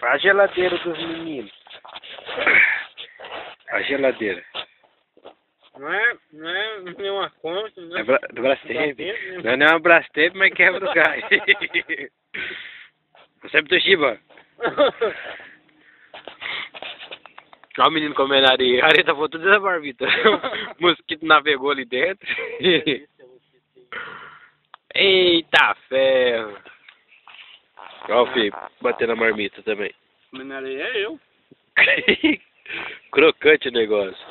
A geladeira dos meninos. A geladeira. Não é uma conta, não É do Brastemp. Não é uma Brastemp, mas quebra o gás. Você é do Shiba. Olha o menino comendo areia. A areia tá tudo da barbita. O mosquito navegou ali dentro. Eita ferro. Olha o filho, batendo na marmita também. Comendo areia é eu. Crocante o negócio.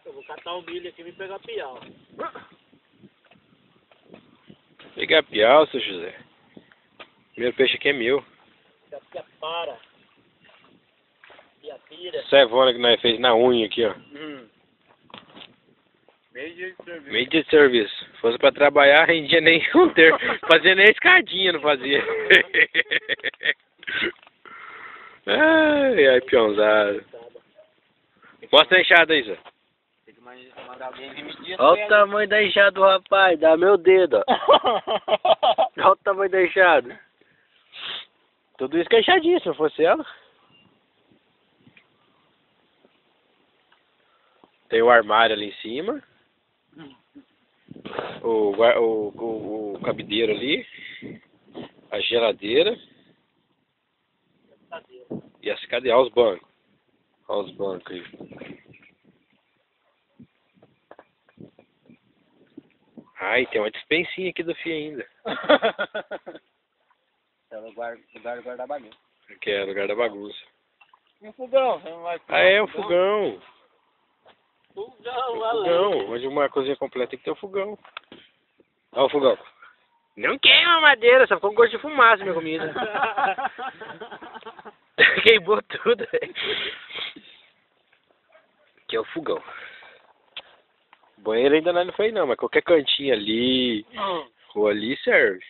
Eu vou catar o milho aqui e me pegar piau. Pegar piau, seu José. Primeiro peixe aqui é meu. Para. Pira. Cevona que nós fez na unha aqui, ó. Meio dia de serviço. Meio dia de serviço. Se fosse pra trabalhar, rendia nem um terço. Fazia nem escadinha, não fazia. Ai, peãozada. Mostra a enxada aí, Zé. Tem que mandar alguém vir medir. Olha o tamanho da enxada do rapaz. Dá meu dedo, ó. Olha o tamanho da enxada. Tudo isso que é enxadinha, se não fosse ela. Tem o armário ali em cima. O cabideiro ali. A geladeira. E as cadeiras. Olha os bancos. Olha os bancos aí. Ai, tem uma dispensinha aqui do fio ainda. É o lugar de guardar bagunça. Aqui é o lugar da bagunça. E o fogão? Você não vai Ah, é o fogão. Fogão, lá. Fogão. Onde uma cozinha completa tem que ter um fogão. Olha o fogão. Não queima madeira, só ficou um gosto de fumaça minha comida. Queimou tudo. Aqui é o fogão. O banheiro ainda não foi não, mas qualquer cantinho ali ou ali serve.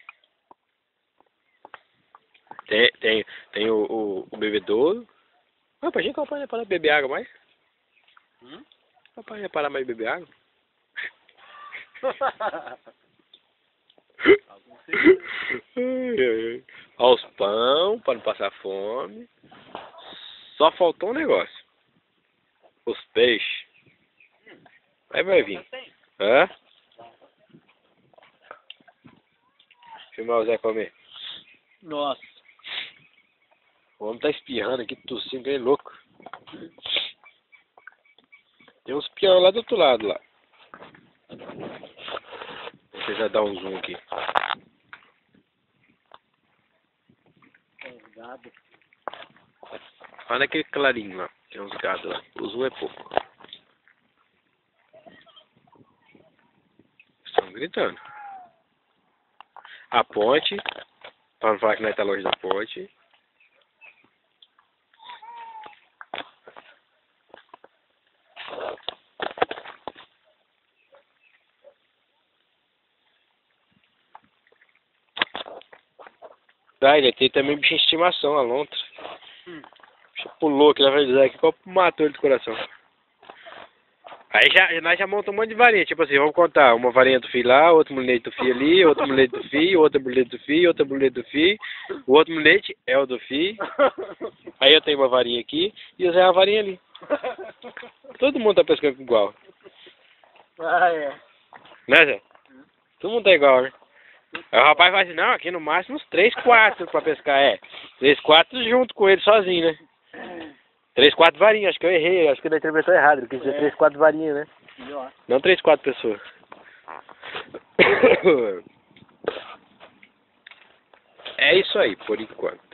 Tem o bebedouro. Ah, pra gente papai não parar de beber água mais? Papai não parar mais de beber água? Olha os pão para não passar fome. Só faltou um negócio. Os peixes. Aí vai vir. Hã? Filmar o Zé comer. Nossa. O homem tá espirrando aqui, tossindo, que é louco. Tem uns peão lá do outro lado lá. Vou já dar um zoom aqui. Tem gado. Olha aquele clarinho lá. Tem uns gados lá. O zoom é pouco. Estão gritando. A ponte. Pra não falar que nós tá longe da ponte. Ah, ele tem também bicho de estimação, a lontra. Bicho pulou aqui na verdade, aqui, quase matou ele do coração. Aí nós já montamos um monte de varinha, tipo assim, vamos contar uma varinha do fio lá, outro mulete do fio ali, outro mulete do fio, outra mulete do fio, outra mulete do fio, o outro mulete é o do fio. Aí eu tenho uma varinha aqui e eu usei uma varinha ali. Todo mundo tá pescando igual. Ah, é. Né, Zé? Todo mundo tá igual, né? Aí o rapaz vai assim, não, aqui no máximo uns 3, 4 pra pescar, 3, 4 junto com ele sozinho, né? 3, 4 varinhas, acho que eu errei, acho que eu interpretou errado, ele quis dizer 3, 4 varinhas, né? Não 3, 4 pessoas. É isso aí, por enquanto.